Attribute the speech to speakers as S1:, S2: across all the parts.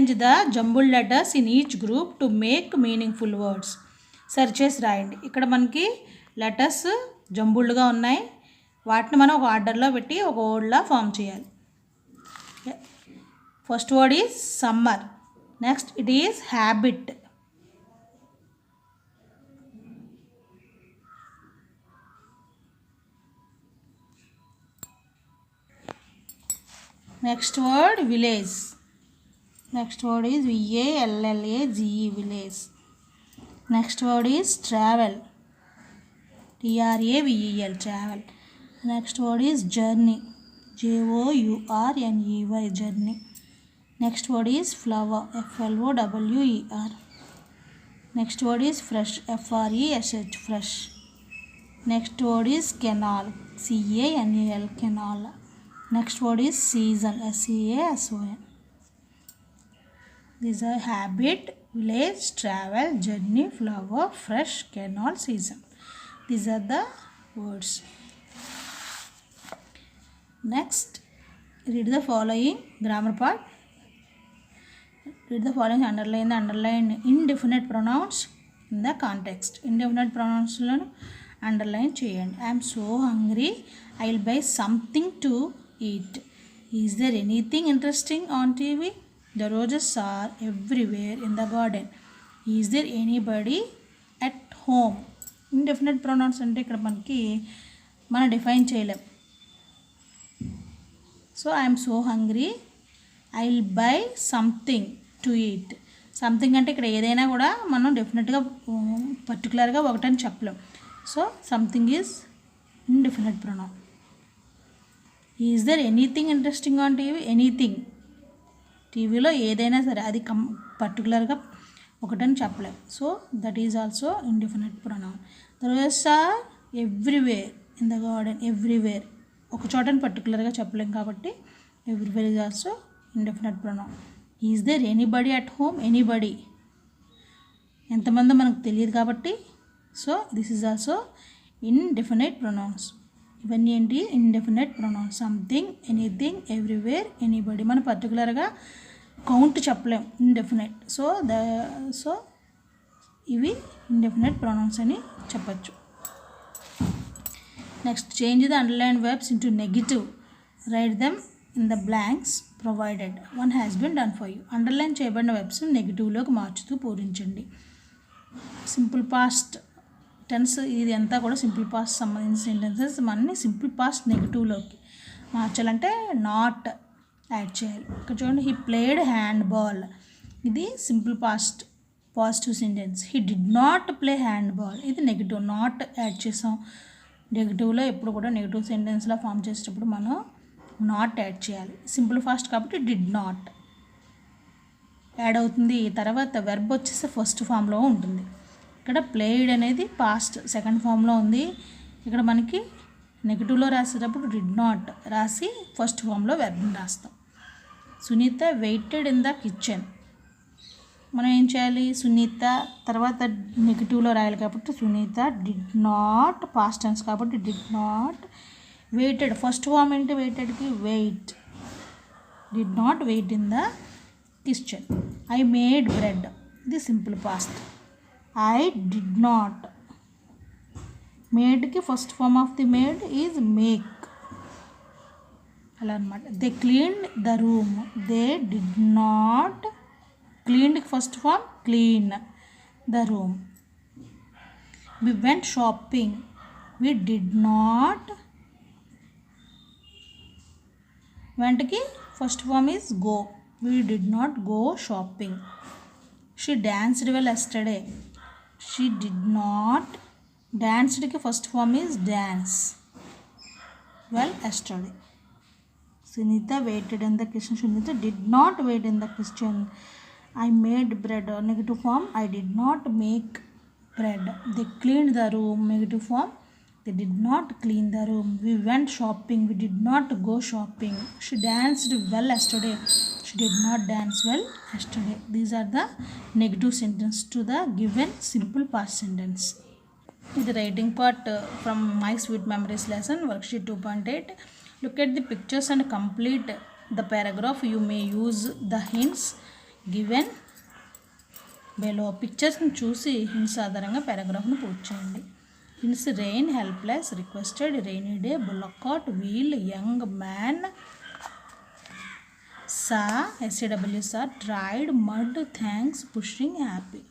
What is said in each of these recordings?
S1: Rearrange the jumble letters in each group two make meaningful words. Search చేసి రాయండి. ఇక్కడ మనకి లెటర్స్ జంబుల్డ్గా ఉన్నాయి, వాటిని మనం ఒక ఆర్డర్లో పెట్టి ఒక వర్డ్లా ఫామ్ చేయాలి. First word is summer. Next it is habit. Next word village. Next word is VALLAGE, village. Next word is travel. TRAVEL, travel. Next word is journey. JOURNEY, journey. Next word is flower. FLOWER. Next word is fresh. FRESH, fresh. Next word is canal. CANAL, canal. Next word is season. SEASON. These are habit, village, travel, journey, flower, fresh, canal, season. These are the words. Next, read the following grammar part. Read the following, underline the underlined indefinite pronouns in the context. Indefinite pronouns underline cheyandi. I am so hungry. I will buy something to eat. Is there anything interesting on TV? The roses are everywhere in the garden. Is there anybody at home? Indefinite pronouns అంటే ఇక్కడ మనకి మనం define చేయలేం. So I'm so hungry, I will buy something to eat. Something అంటే ఇక్కడ ఏదైనా కూడా మనం డెఫినెట్గా పర్టికులర్గా ఒకటని చెప్పలేం. So something is indefinite pronoun. Is there anything interesting on TV? Anything, టీవీలో ఏదైనా సరే, అది పర్టికులర్గా ఒకటని చెప్పలేం. So that is also indefinite pronoun. The roses are everywhere in the garden. Everywhere ఒక చోటని పర్టికులర్గా చెప్పలేం కాబట్టి everywhere is also indefinite pronoun. Is there anybody at home? Anybody, ఎంతమందో మనకు తెలియదు కాబట్టి so this is also indefinite pronouns. ఇవన్నీ ఏంటి? Indefinite pronouns. Something, anything, everywhere, anybody. మనం పర్టికులర్గా కౌంట్ చెప్పలేం ఇండెఫినెట్. సో ఇవి ఇండెఫినెట్ ప్రొనౌన్స్ అని చెప్పచ్చు. Next, change the underline verbs into negative. Write them in the blanks provided. One has been done for you. Underline చేయబడిన verbs నెగిటివ్లోకి మార్చుతూ పూరించండి. సింపుల్ పాస్ట్ టెన్స్ ఇది అంతా కూడా సింపుల్ పాస్ట్ సంబంధించిన సెంటెన్సెస్. మనని సింపుల్ పాస్ట్ నెగిటివ్లోకి మార్చాలంటే నాట్ యాడ్ చేయాలి. ఇక్కడ చూడండి, హీ ప్లేడ్ హ్యాండ్ బాల్. ఇది simple past positive sentence. He did not play hand ball, ఇది నెగిటివ్. నాట్ యాడ్ చేసాం. నెగిటివ్లో ఎప్పుడు కూడా నెగిటివ్ సెంటెన్స్లో ఫామ్ చేసేటప్పుడు మనం నాట్ యాడ్ చేయాలి. సింపుల్ ఫాస్ట్ కాబట్టి డిడ్ నాట్ యాడ్ అవుతుంది. తర్వాత వెర్బ్ వచ్చేసి ఫస్ట్ ఫామ్లో ఉంటుంది. ఇక్కడ ప్లేడ్ అనేది పాస్ట్ సెకండ్ ఫామ్లో ఉంది. ఇక్కడ మనకి నెగిటివ్లో రాసేటప్పుడు డిడ్ నాట్ రాసి ఫస్ట్ ఫామ్లో వెర్బ్ని రాస్తాం. Sunitha waited in the kitchen. మనం ఏం చేయాలి? సునీత తర్వాత నెగిటివ్లో రాయాలి కాబట్టి Sunitha did not, past tense కాబట్టి did not waited. First form ఏంటి వెయిటెడ్కి? Wait. Did not wait in the kitchen. I made bread, ఇది simple past. I did not. మేడ్కి first form of the made is make. అలా అనమాట. They cleaned the room. They did not. క్లీన్డ్కి first form clean the room. We went shopping. We did not. వెంట్కి first form is go. We did not go shopping. She danced well yesterday. She did not. Danced ki first form is dance well yesterday. Sunita waited in the kitchen. Sunita did not wait in the kitchen. I made bread. Negative form, I did not make bread. They cleaned the room. Negative form, they did not clean the room. We went shopping. We did not go shopping. She danced well yesterday. She did not dance well yesterday. These are the negative sentence to the given simple past sentence. The writing part from My Sweet Memories lesson, worksheet 2.8. Look at the pictures and complete the paragraph. You may use the hints given below. పిక్చర్స్ని చూసి hints ఆధారంగా పారాగ్రాఫ్ను పూర్తి చేయండి. Hints: rain, helpless, requested, rainy day, bullock cart, wheel, young man, saw, saw, tried, mud, thanks, pushing, happy.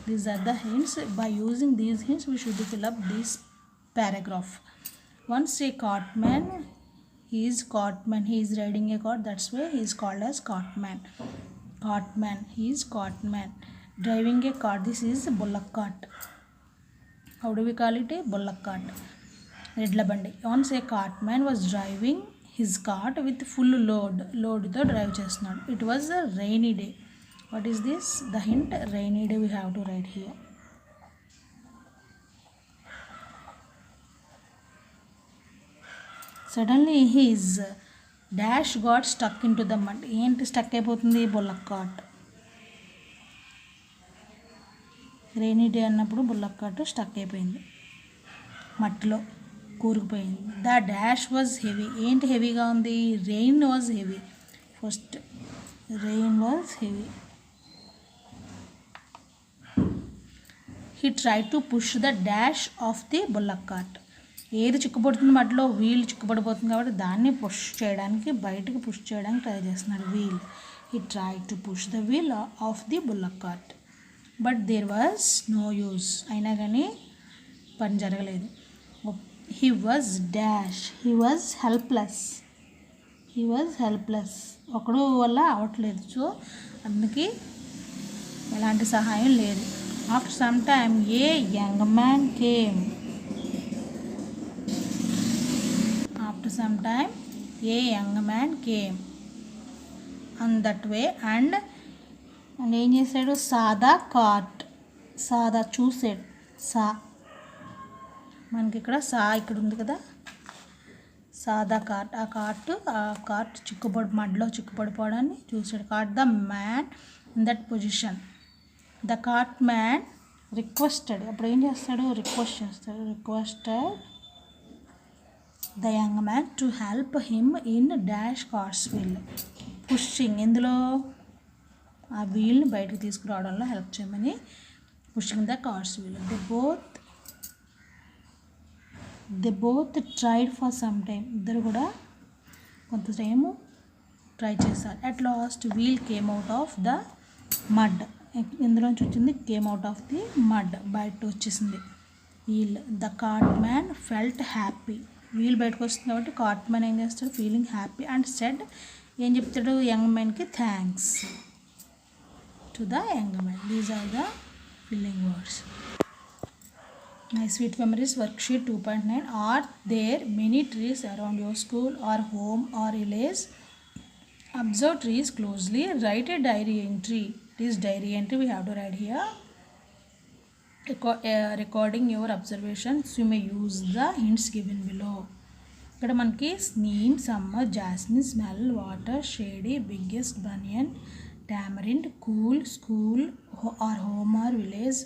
S1: These are the hints. By using these hints we should fill up this paragraph. Once a cartman, he is riding a cart, that's why he is called as cartman. He is cartman. Driving a cart, this is bullock cart. How do we call it? A bullock cart. Edla bandi. Once a cartman was driving his cart with full load తో drive చేస్తున్నాడు. It was a rainy day. What is this? The hint, rainy day, we have to write here. Suddenly his dash got stuck into the mud. ఏంటి stuck అయిపోతుంది? Bullock cart. Rainy day అన్నప్పుడు bullock cart stuck అయిపోయింది, మట్టిలో కూరుకుపోయింది. The dash was heavy. ఏంటి హెవీగా ఉంది? Rain was heavy. First rain was heavy. He try to push the dash of the bullock cart. ఏది చిక్కుపడుతుంది మధ్యలో? వీల్ చిక్కుపడిపోతుంది కాబట్టి దాన్ని పుష్ చేయడానికి, బయటకు పుష్ చేయడానికి ట్రై చేస్తున్నాడు. Wheel. He try to push the wheel of the bullock cart but there was no use. అయినా కానీ పని జరగలేదు. He was dash. He was helpless. ఒకడు వల్ల అవ్వట్లేదు, సో అందుకే ఎలాంటి సహాయం లేదు. After some time A young man came. On that way and ఏం చేశాడు? సాదా కార్ట్. సాదా చూసాడు. మనకి ఇక్కడ ఇక్కడ ఉంది కదా, సాదా కార్ట్. ఆ కార్ట్ మడ్లో చిక్కుపడిపోవడాన్ని చూసాడు. Cart the man in that position. The cart man requested. అప్పుడు ఏం చేస్తాడు? Requested the young man to help him in dash cart's wheel. Pushing, ఎందులో? ఆ వీల్ని బయటకు తీసుకురావడంలో హెల్ప్ చేయమని. Pushing the cart's wheel. They both tried for some time. ఇద్దరు కూడా కొంత టైము ట్రై చేశారు. At last wheel came out of the mud. ఎందులోంచి వచ్చింది? Came out of the mud, బయట వచ్చేసింది wheel. The cart man felt happy. Wheel బయటకు వస్తుంది కాబట్టి కార్ట్ మ్యాన్ ఏం చేస్తాడు? ఫీలింగ్ హ్యాపీ అండ్ సెడ్, ఏం చెప్తాడు? యంగ్ మ్యాన్కి thanks to the young man. These are the filling words. My sweet memories worksheet 2.9. Are there many trees around your school or home or village? Observe trees closely. Write a diary entry. It is diary entry we have to write here. Recording your observations. You may use the hints given below. ఇక్కడ మనకి neem, summer, jasmine, smell, water, shady, biggest, banyan, tamarind, cool, school or home or village,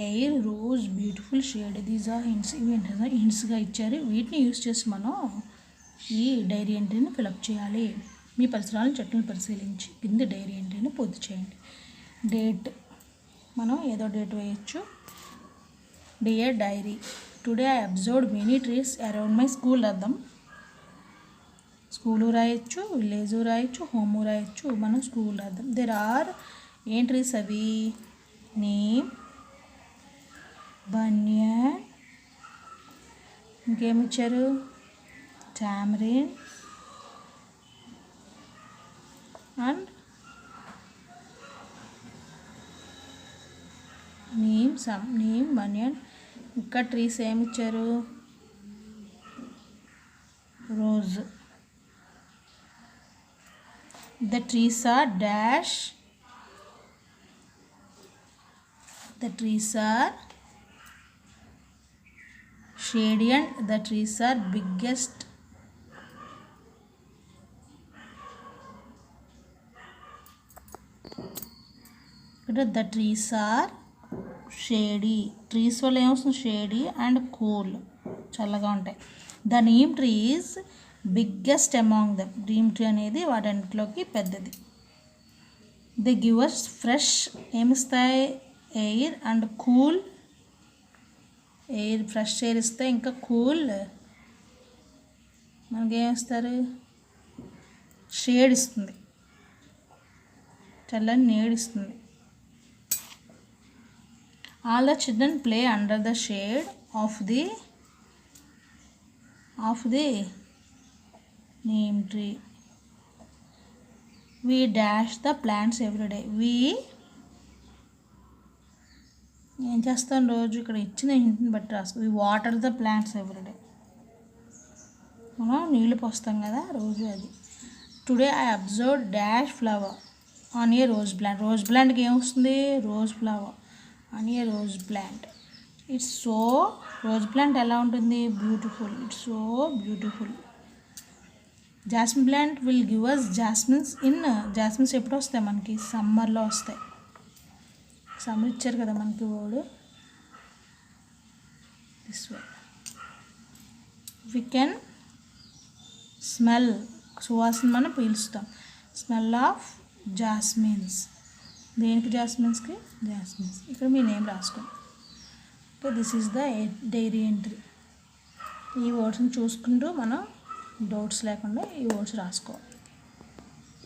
S1: air, rose, beautiful, shade. These are hints. ఇవి హింట్స్గా ఇచ్చారు. వీటిని use చేసి మనం ఈ dairy ఎంట్రీని fill up చేయాలి. మీ పరిసరాలను చెట్టును పరిశీలించి కింద డైరీ ఎంట్రీని పూర్తి చేయండి. డేట్, మనం ఏదో డేట్ వేయచ్చు. Dear diary, today I observed many trees around my school. అర్థం స్కూలు రాయొచ్చు, విలేజు రాయొచ్చు, హోము రాయొచ్చు. మనం స్కూల్ రాద్దాం. దేర్ ఆర్ ఏం ట్రీస్ అవి? నీమ్, బనియన్, ఇంకేమి ఇచ్చారు? Tamarind and neem, banyan. ఇంకా ట్రీస్ ఏమి ఇచ్చారు? Rose. The trees are dash. The trees are shady and the trees are biggest. The trees are shady. Trees వల్ల ఏమొస్తుంది? షేడీ అండ్ కూల్, చల్లగా ఉంటాయి. The neem tree is biggest among them. Neem tree అనేది వాటన్నిటిలోకి పెద్దది. They give us fresh ఏమిస్తాయి air and cool air fresh air ఇస్తాయి ఇంకా కూల్ మనకేమిస్తారు షేడ్ ఇస్తుంది చల్లని నీడిస్తుంది all the children play under the shade of the neem tree. We dash the plants every day. We ఏం చేస్తాం రోజు ఇక్కడ ఇచ్చిన హింట్ని బట్టి రాసుకో. We water the plants every day. మనం నీళ్ళు పోస్తాం కదా రోజు అది. Today I observe dash flower on a rose plant. Rose ప్లాంట్కి ఏమొస్తుంది rose flower on a rose plant. It's so rose plant ఎలా ఉంటుంది beautiful. It's so beautiful. Jasmine plant will give us jasmines jasmines ఎప్పుడు వస్తాయి మనకి సమ్మర్లో వస్తాయి. Summer ఇచ్చారు కదా మనకి word this way. We can smell సువాసన మనం పీల్చుతాం. Smell of jasmines. దేనికి జాస్మిన్స్కి జాస్మిన్స్. ఇక్కడ మీ నేమ్ రాసుకోండి. Okay this is the diary entry. ఈ వర్డ్స్ని చూసుకుంటూ మనం డౌట్స్ లేకుండా ఈ వర్డ్స్ రాసుకోవాలి.